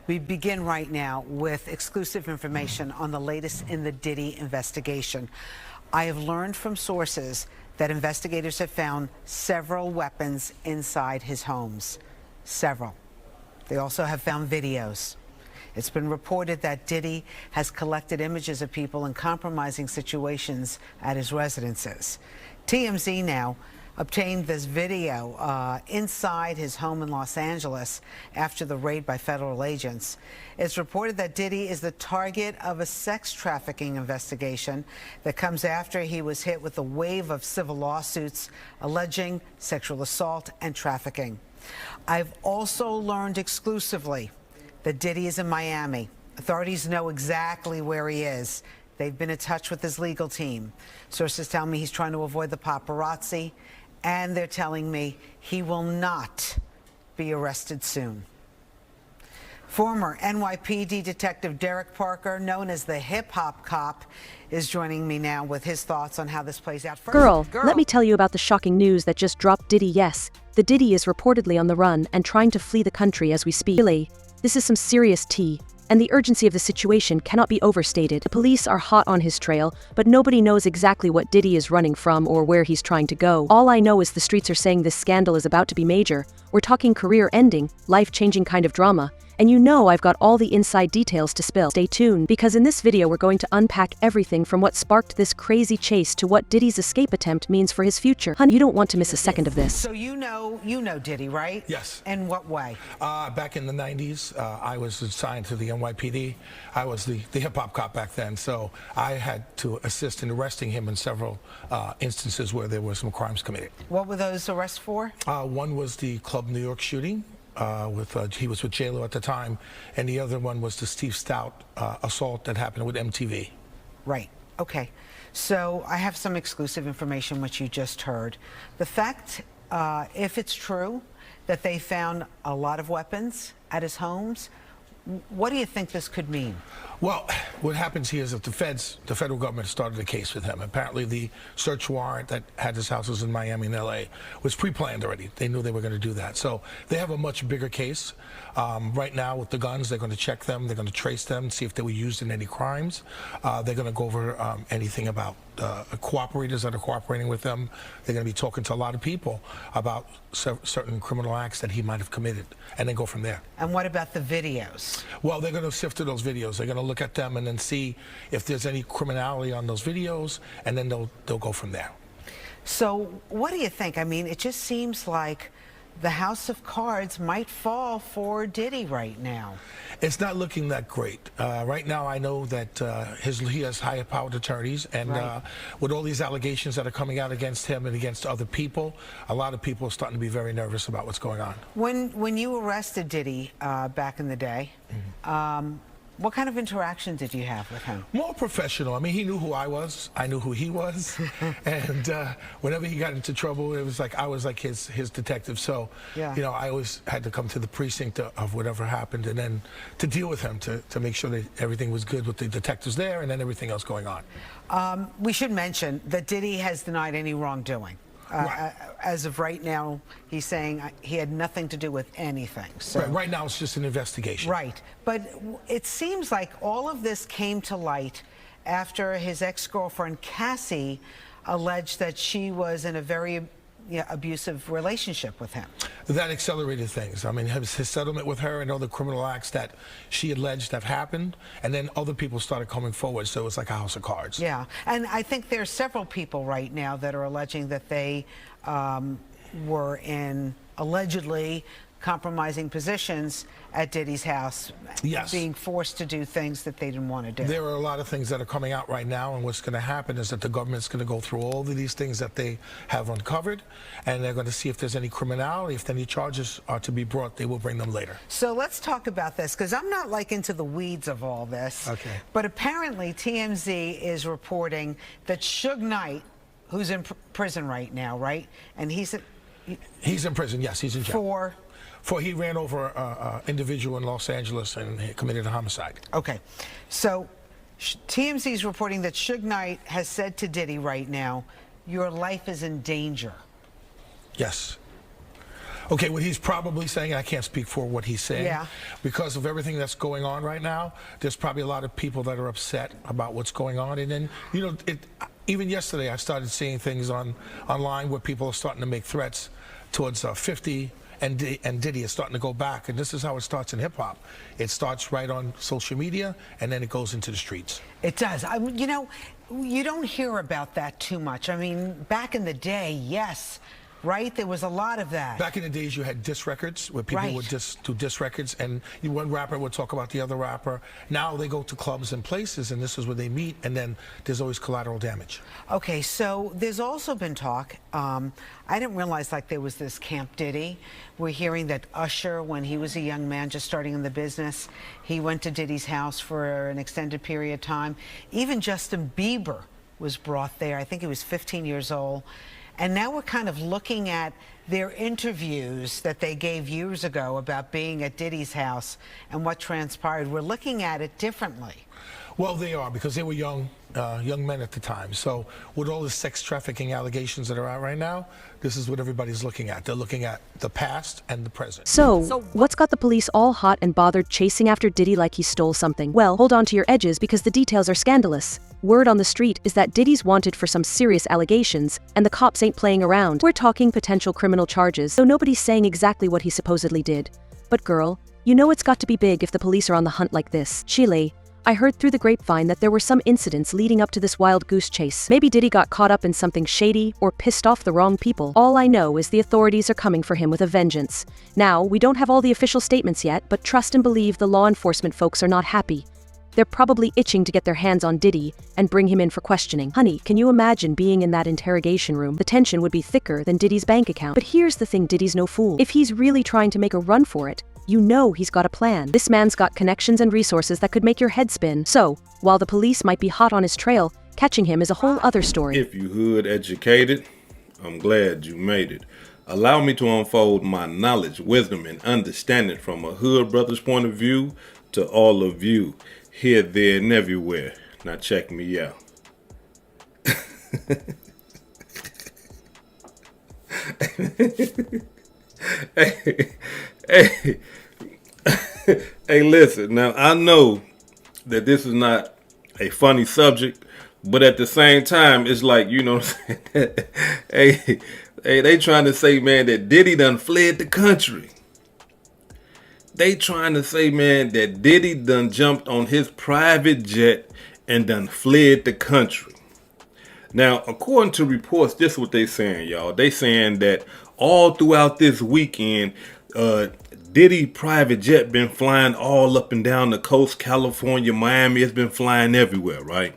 We begin right now with exclusive information on the latest in the Diddy investigation. I have learned from sources that investigators have found several weapons inside his homes. Several. They also have found videos. It's been reported that Diddy has collected images of people in compromising situations at his residences. TMZ now obtained this video inside his home in Los Angeles after the raid by federal agents. It's reported that Diddy is the target of a sex trafficking investigation that comes after he was hit with a wave of civil lawsuits alleging sexual assault and trafficking. I've also learned exclusively that Diddy is in Miami. Authorities know exactly where he is. They've been in touch with his legal team. Sources tell me he's trying to avoid the paparazzi, and they're telling me he will not be arrested soon. Former NYPD Detective Derek Parker, known as the hip-hop cop, is joining me now with his thoughts on how this plays out. First, Girl, let me tell you about the shocking news that just dropped. Diddy, yes, the Diddy is reportedly on the run and trying to flee the country as we speak. Really, this is some serious tea, and the urgency of the situation cannot be overstated. The police are hot on his trail, but nobody knows exactly what Diddy is running from or where he's trying to go. All I know is the streets are saying this scandal is about to be major. We're talking career-ending, life-changing kind of drama. And you know I've got all the inside details to spill. Stay tuned, because in this video we're going to unpack everything from what sparked this crazy chase to what Diddy's escape attempt means for his future. Honey, you don't want to miss a second of this. So you know Diddy, right? Yes. In what way? Back in the 90s, I was assigned to the NYPD. I was the hip-hop cop back then, so I had to assist in arresting him in several instances where there were some crimes committed. What were those arrests for? One was the Club New York shooting. He was with J-Lo at the time, and the other one was the Steve Stout assault that happened with MTV. Right. Okay. So I have some exclusive information which you just heard. The fact, if it's true, that they found a lot of weapons at his homes, what do you think this could mean? Well, what happens here is that the federal government started a case with him. Apparently the search warrant that had his houses in Miami and LA was pre-planned already. They knew they were going to do that. So they have a much bigger case. Right now with the guns, they're going to check them. They're going to trace them, see if they were used in any crimes. They're going to go over anything about cooperators that are cooperating with them. They're going to be talking to a lot of people about certain criminal acts that he might have committed, and then go from there. And what about the videos? Well, they're going to sift through those videos. They're going to look at them and then see if there's any criminality on those videos, and then they'll go from there. So what do you think? I mean, it just seems like the house of cards might fall for Diddy right now. It's not looking that great. Right now, I know that he has higher-powered attorneys, and right. With all these allegations that are coming out against him and against other people, a lot of people are starting to be very nervous about what's going on. When you arrested Diddy back in the day, what kind of interaction did you have with him? More professional. I mean, he knew who I was. I knew who he was. And whenever he got into trouble, it was like I was like his detective. So, yeah. You know, I always had to come to the precinct of whatever happened, and then to deal with him, to make sure that everything was good with the detectives there and then everything else going on. We should mention that Diddy has denied any wrongdoing. Right. As of right now, he's saying he had nothing to do with anything. So, right now, it's just an investigation. Right. But it seems like all of this came to light after his ex-girlfriend, Cassie, alleged that she was in a very abusive relationship with him. That accelerated things. I mean, his settlement with her and other criminal acts that she alleged have happened, and then other people started coming forward, so it's like a house of cards. Yeah, and I think there's several people right now that are alleging that they were in allegedly compromising positions at Diddy's house, yes, being forced to do things that they didn't want to do. There are a lot of things that are coming out right now, and what's going to happen is that the government's going to go through all of these things that they have uncovered, and they're going to see if there's any criminality. If any charges are to be brought, they will bring them later. So let's talk about this, because I'm not like into the weeds of all this. Okay. But apparently TMZ is reporting that Suge Knight, who's in prison right now, right? And he's in prison, yes, he's in jail. For he ran over an individual in Los Angeles and he committed a homicide. Okay. So TMZ is reporting that Suge Knight has said to Diddy right now, your life is in danger. Yes. Okay, what he's probably saying, I can't speak for what he's saying. Yeah. Because of everything that's going on right now, there's probably a lot of people that are upset about what's going on. And then, even yesterday, I started seeing things online where people are starting to make threats towards 50, and Diddy is starting to go back. And this is how it starts in hip-hop. It starts right on social media, and then it goes into the streets. It does. You don't hear about that too much. I mean, back in the day, yes, right? There was a lot of that. Back in the days, you had diss records where people would just do diss records, and one rapper would talk about the other rapper. Now they go to clubs and places, and this is where they meet, and then there's always collateral damage. Okay, so there's also been talk. I didn't realize there was this Camp Diddy. We're hearing that Usher, when he was a young man just starting in the business, he went to Diddy's house for an extended period of time. Even Justin Bieber was brought there. I think he was 15 years old. And now we're kind of looking at their interviews that they gave years ago about being at Diddy's house and what transpired. We're looking at it differently. Well, they are, because they were young men at the time. So with all the sex trafficking allegations that are out right now, this is what everybody's looking at. They're looking at the past and the present. So, what's got the police all hot and bothered chasing after Diddy like he stole something? Well, hold on to your edges because the details are scandalous. Word on the street is that Diddy's wanted for some serious allegations, and the cops ain't playing around. We're talking potential criminal charges, though nobody's saying exactly what he supposedly did. But girl, you know it's got to be big if the police are on the hunt like this. Chile, I heard through the grapevine that there were some incidents leading up to this wild goose chase. Maybe Diddy got caught up in something shady or pissed off the wrong people. All I know is the authorities are coming for him with a vengeance. Now, we don't have all the official statements yet, but trust and believe the law enforcement folks are not happy. They're probably itching to get their hands on Diddy and bring him in for questioning. Honey, can you imagine being in that interrogation room? The tension would be thicker than Diddy's bank account. But here's the thing, Diddy's no fool. If he's really trying to make a run for it, you know he's got a plan. This man's got connections and resources that could make your head spin. So, while the police might be hot on his trail, catching him is a whole other story. If you hood educated, I'm glad you made it. Allow me to unfold my knowledge, wisdom, and understanding from a hood brother's point of view to all of you, here, there, and everywhere. Now check me out. Hey, listen, now I know that this is not a funny subject, but at the same time, it's like, you know what I'm saying? Hey, they trying to say, man, that Diddy done fled the country. They trying to say, man, that Diddy done jumped on his private jet and done fled the country. Now, according to reports, this is what they saying, y'all. They saying that all throughout this weekend, Diddy private jet been flying all up and down the coast, California, Miami. It's been flying everywhere, right?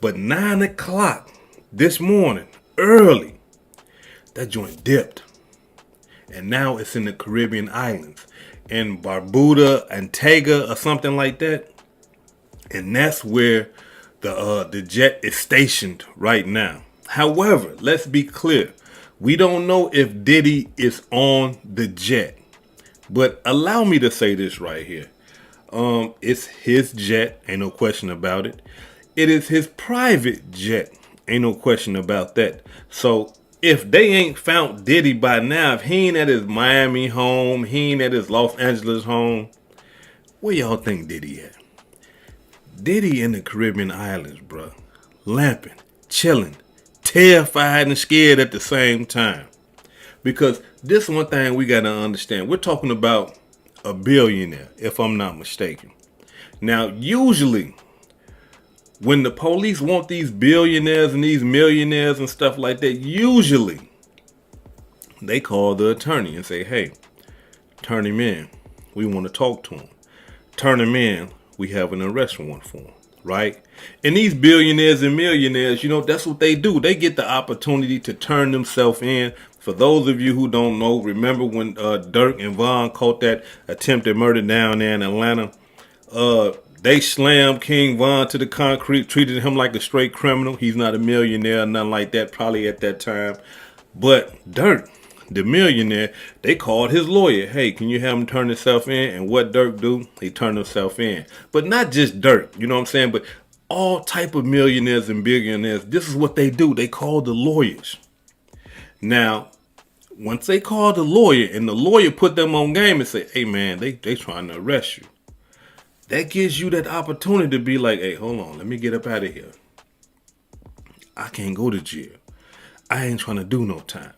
But 9 o'clock this morning, early, that joint dipped. And now it's in the Caribbean islands, in Barbuda, Antigua, or something like that. And that's where the jet is stationed right now. However, let's be clear. We don't know if Diddy is on the jet. But allow me to say this right here. It's his jet, ain't no question about it. It is his private jet, ain't no question about that. So if they ain't found Diddy by now, if he ain't at his Miami home, he ain't at his Los Angeles home, where y'all think Diddy at? Diddy in the Caribbean islands, bruh. Lamping, chilling, terrified and scared at the same time. Because this one thing we got to understand. We're talking about a billionaire, if I'm not mistaken. Now, usually, when the police want these billionaires and these millionaires and stuff like that, usually, they call the attorney and say, hey, turn him in. We want to talk to him. Turn him in. We have an arrest warrant for him. Right? And these billionaires and millionaires, you know, that's what they do. They get the opportunity to turn themselves in. For those of you who don't know, remember when Dirk and Von caught that attempted murder down there in Atlanta? They slammed King Von to the concrete, treated him like a straight criminal. He's not a millionaire, nothing like that, probably at that time. But Dirk, the millionaire, they called his lawyer. Hey, can you have him turn himself in? And what Dirk do? He turned himself in. But not just Dirk, you know what I'm saying? But all type of millionaires and billionaires, this is what they do. They call the lawyers. Now, Once they called the lawyer and the lawyer put them on game and say, hey man, they trying to arrest you. That gives you that opportunity to be like, hey, hold on, let me get up out of here. I can't go to jail. I ain't trying to do no time.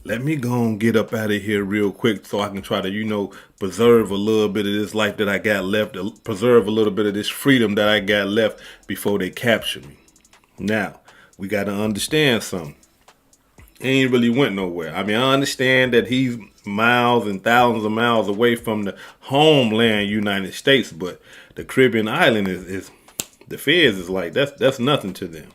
Let me go and get up out of here real quick so I can try to, preserve a little bit of this life that I got left, preserve a little bit of this freedom that I got left before they capture me. Now, we got to understand something. He ain't really went nowhere. I mean, I understand that he's miles and thousands of miles away from the homeland United States, but the Caribbean island is the feds is like, that's nothing to them.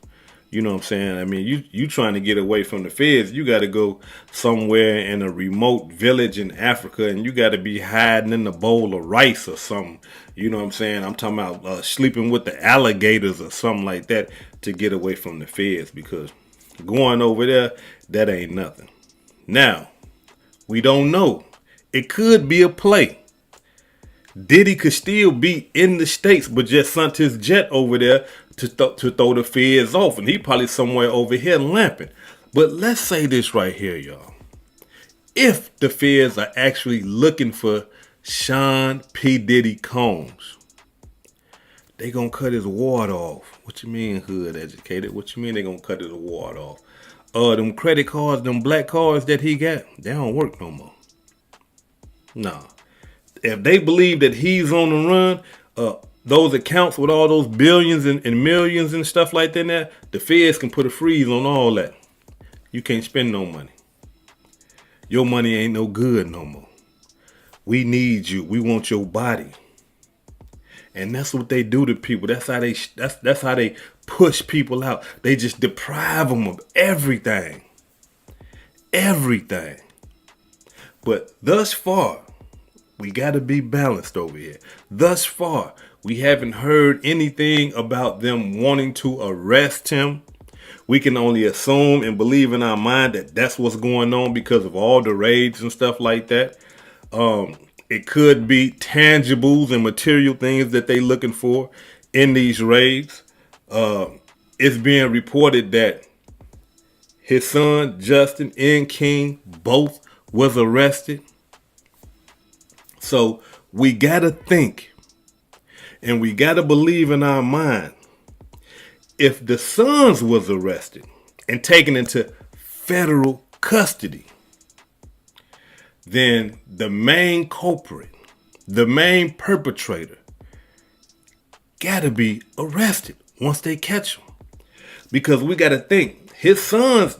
You know what I'm saying? I mean, you trying to get away from the feds, you got to go somewhere in a remote village in Africa, and you got to be hiding in a bowl of rice or something. You know what I'm saying? I'm talking about sleeping with the alligators or something like that to get away from the feds, because going over there, that ain't nothing. Now, we don't know. It could be a play. Diddy could still be in the States, but just sent his jet over there to throw the feds off. And he probably somewhere over here lamping. But let's say this right here, y'all. If the feds are actually looking for Sean P. Diddy Combs, they gonna cut his ward off. What you mean, hood educated? What you mean they gonna cut his ward off? Them credit cards, them black cards that he got, they don't work no more. Nah. If they believe that he's on the run, those accounts with all those billions and millions and stuff like that, the feds can put a freeze on all that. You can't spend no money. Your money ain't no good no more. We need you. We want your body. And that's what they do to people. That's how they push people out. They just deprive them of everything. Everything. But thus far, we got to be balanced over here. Thus far, we haven't heard anything about them wanting to arrest him. We can only assume and believe in our mind that that's what's going on because of all the raids and stuff like that. It could be tangibles and material things that they looking for in these raids. It's being reported that his son, Justin and King, both was arrested. So we got to think and we got to believe in our mind. If the sons was arrested and taken into federal custody, then the main culprit, the main perpetrator, got to be arrested once they catch him. Because we got to think, his sons,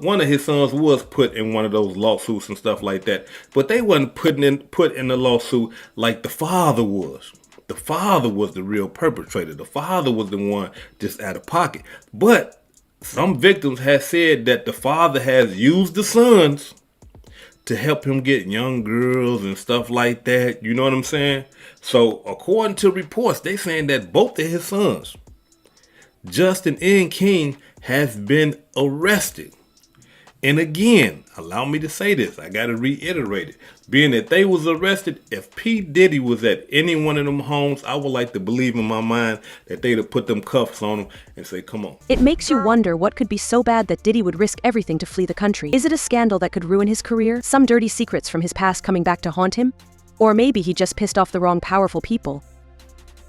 one of his sons was put in one of those lawsuits and stuff like that, but they wasn't put in the lawsuit like the father was. The father was the real perpetrator. The father was the one just out of pocket. But some victims have said that the father has used the sons to help him get young girls and stuff like that. You know what I'm saying? So according to reports, they saying that both of his sons, Justin and King, has been arrested. And again, allow me to say this, I got to reiterate it. Being that they was arrested, if P. Diddy was at any one of them homes, I would like to believe in my mind that they'd have put them cuffs on him and say, come on. It makes you wonder what could be so bad that Diddy would risk everything to flee the country. Is it a scandal that could ruin his career? Some dirty secrets from his past coming back to haunt him? Or maybe he just pissed off the wrong powerful people.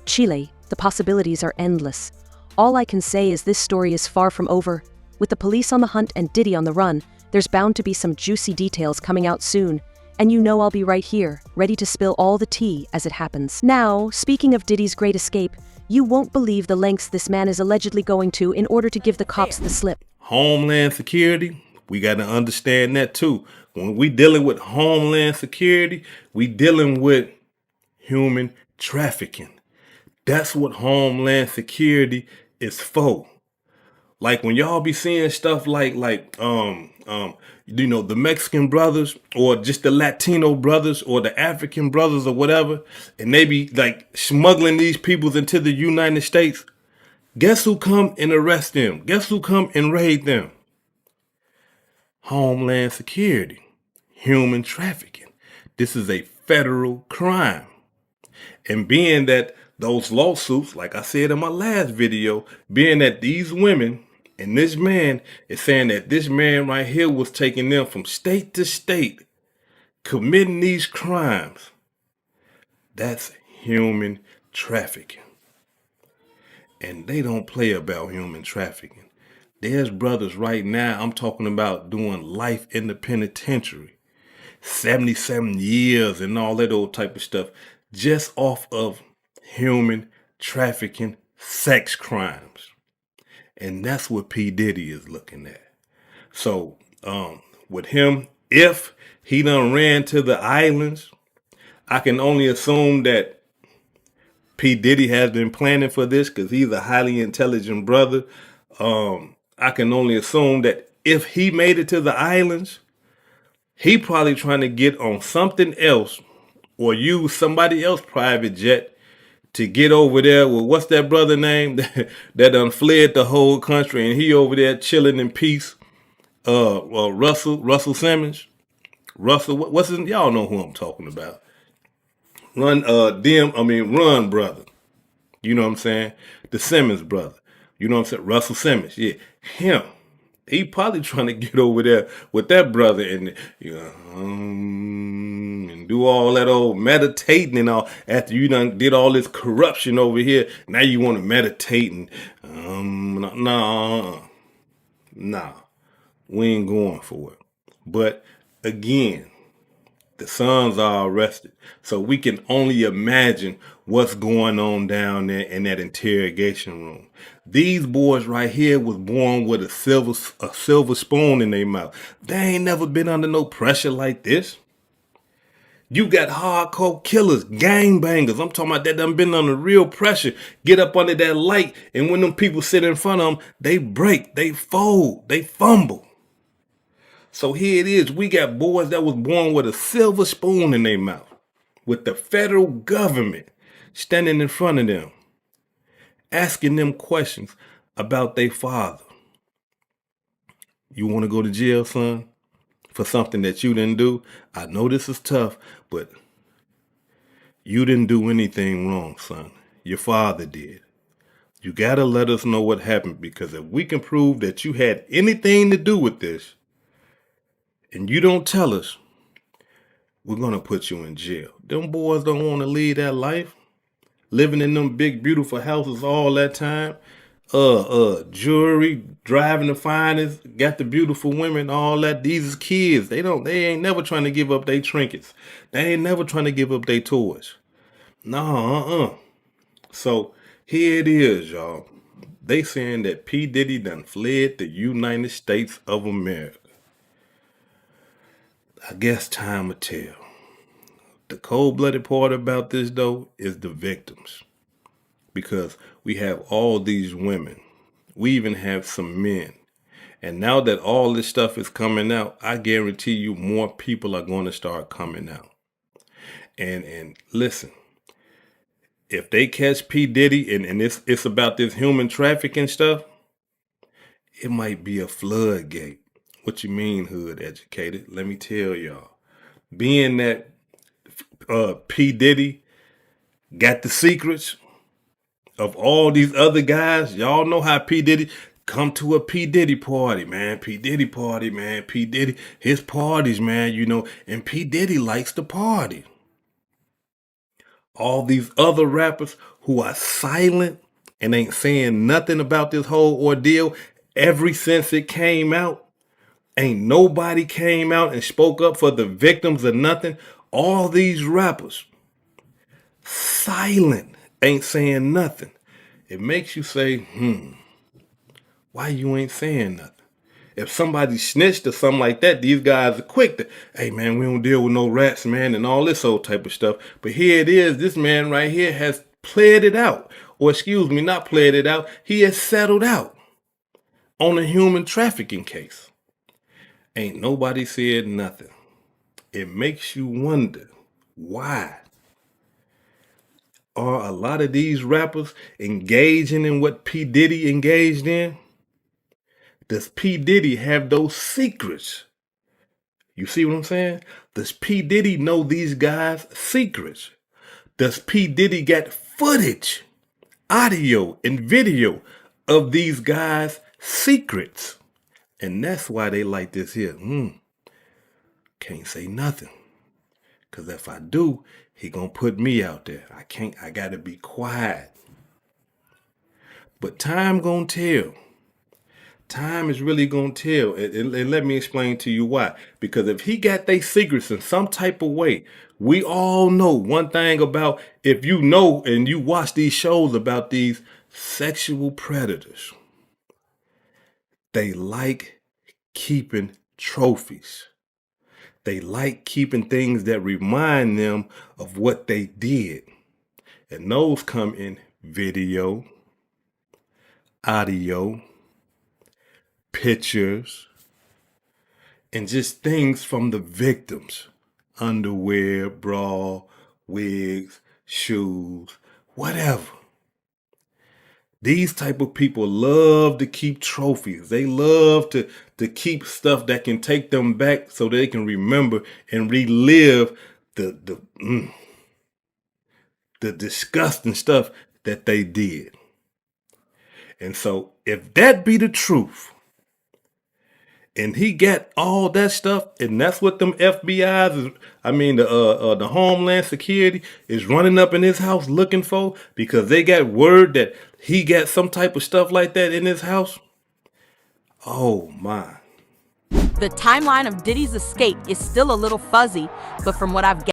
Chile, the possibilities are endless. All I can say is this story is far from over. With the police on the hunt and Diddy on the run, there's bound to be some juicy details coming out soon. And you know I'll be right here, ready to spill all the tea as it happens. Now, speaking of Diddy's great escape, you won't believe the lengths this man is allegedly going to in order to give the cops the slip. Homeland Security, we got to understand that too. When we dealing with Homeland Security, we dealing with human trafficking. That's what Homeland Security is for. Like when y'all be seeing stuff like the Mexican brothers or just the Latino brothers or the African brothers or whatever, and they be like smuggling these people into the United States. Guess who come and arrest them? Guess who come and raid them? Homeland Security, human trafficking. This is a federal crime. And being that those lawsuits, like I said in my last video, being that these women And this man is saying that this man right here was taking them from state to state, committing these crimes. That's human trafficking. And they don't play about human trafficking. There's brothers right now, I'm talking about doing life in the penitentiary, 77 years and all that old type of stuff, just off of human trafficking, sex crimes. And that's what P. Diddy is looking at. So with him, if he done ran to the islands, I can only assume that P. Diddy has been planning for this because he's a highly intelligent brother. I can only assume that if he made it to the islands, he probably trying to get on something else or use somebody else's private jet to get over there with, what's that brother name that done fled the whole country and he over there chilling in peace? Russell Simmons. What's his, y'all know who I'm talking about. Run brother. You know what I'm saying? The Simmons brother. You know what I'm saying? Russell Simmons. Yeah, him. He probably trying to get over there with that brother and and do all that old meditating and all. After you done did all this corruption over here, now you want to meditate and nah, we ain't going for it. But again, the sons are arrested. So we can only imagine what's going on down there in that interrogation room. These boys right here was born with a silver spoon in their mouth. They ain't never been under no pressure like this. You got hardcore killers, gangbangers. I'm talking about that done been under real pressure. Get up under that light, and when them people sit in front of them, they break, they fold, they fumble. So here it is. We got boys that was born with a silver spoon in their mouth, with the federal government standing in front of them, asking them questions about their father. You want to go to jail, son, for something that you didn't do? I know this is tough, but you didn't do anything wrong, son. Your father did. You got to let us know what happened, because if we can prove that you had anything to do with this, and you don't tell us, we're going to put you in jail. Them boys don't want to lead that life. Living in them big, beautiful houses all that time. Jewelry, driving the finest, got the beautiful women, all that. These is kids. They ain't never trying to give up their trinkets. They ain't never trying to give up their toys. No, So here it is, y'all. They saying that P. Diddy done fled the United States of America. I guess time will tell. The cold-blooded part about this, though, is the victims. Because we have all these women. We even have some men. And now that all this stuff is coming out, I guarantee you more people are going to start coming out. And listen, if they catch P. Diddy and it's about this human trafficking stuff, it might be a floodgate. What you mean, hood educated? Let me tell y'all. Being that P. Diddy got the secrets of all these other guys, y'all know how P. Diddy come to a P. Diddy party, man. P. Diddy party, man. P. Diddy, his parties, man, and P. Diddy likes to party. All these other rappers who are silent and ain't saying nothing about this whole ordeal ever since it came out. Ain't nobody came out and spoke up for the victims or nothing. All these rappers, silent, ain't saying nothing. It makes you say, why you ain't saying nothing? If somebody snitched or something like that, these guys are quick to, hey man, we don't deal with no rats, man, and all this old type of stuff. But here it is, this man right here has played it out. Or excuse me, not played it out. He has settled out on a human trafficking case. Ain't nobody said nothing. It makes you wonder, why are a lot of these rappers engaging in what P. Diddy engaged in? Does P. Diddy have those secrets? You see what I'm saying? Does P. Diddy know these guys' secrets? Does P. Diddy get footage, audio, and video of these guys' secrets. And that's why they like this here. Can't say nothing. Because if I do, he gonna put me out there. I gotta be quiet. But time gonna tell. Time is really gonna tell. And let me explain to you why. Because if he got their secrets in some type of way, we all know one thing about, if you know and you watch these shows about these sexual predators, they like keeping trophies. They like keeping things that remind them of what they did. And those come in video, audio, pictures, and just things from the victims. Underwear, bra, wigs, shoes, whatever. These type of people love to keep trophies. They love to keep stuff that can take them back so they can remember and relive the disgusting stuff that they did. And so if that be the truth, and he got all that stuff, and that's what them FBI's, the Homeland Security is running up in his house looking for, because they got word that he got some type of stuff like that in his house. Oh my. The timeline of Diddy's escape is still a little fuzzy, but from what I've gathered,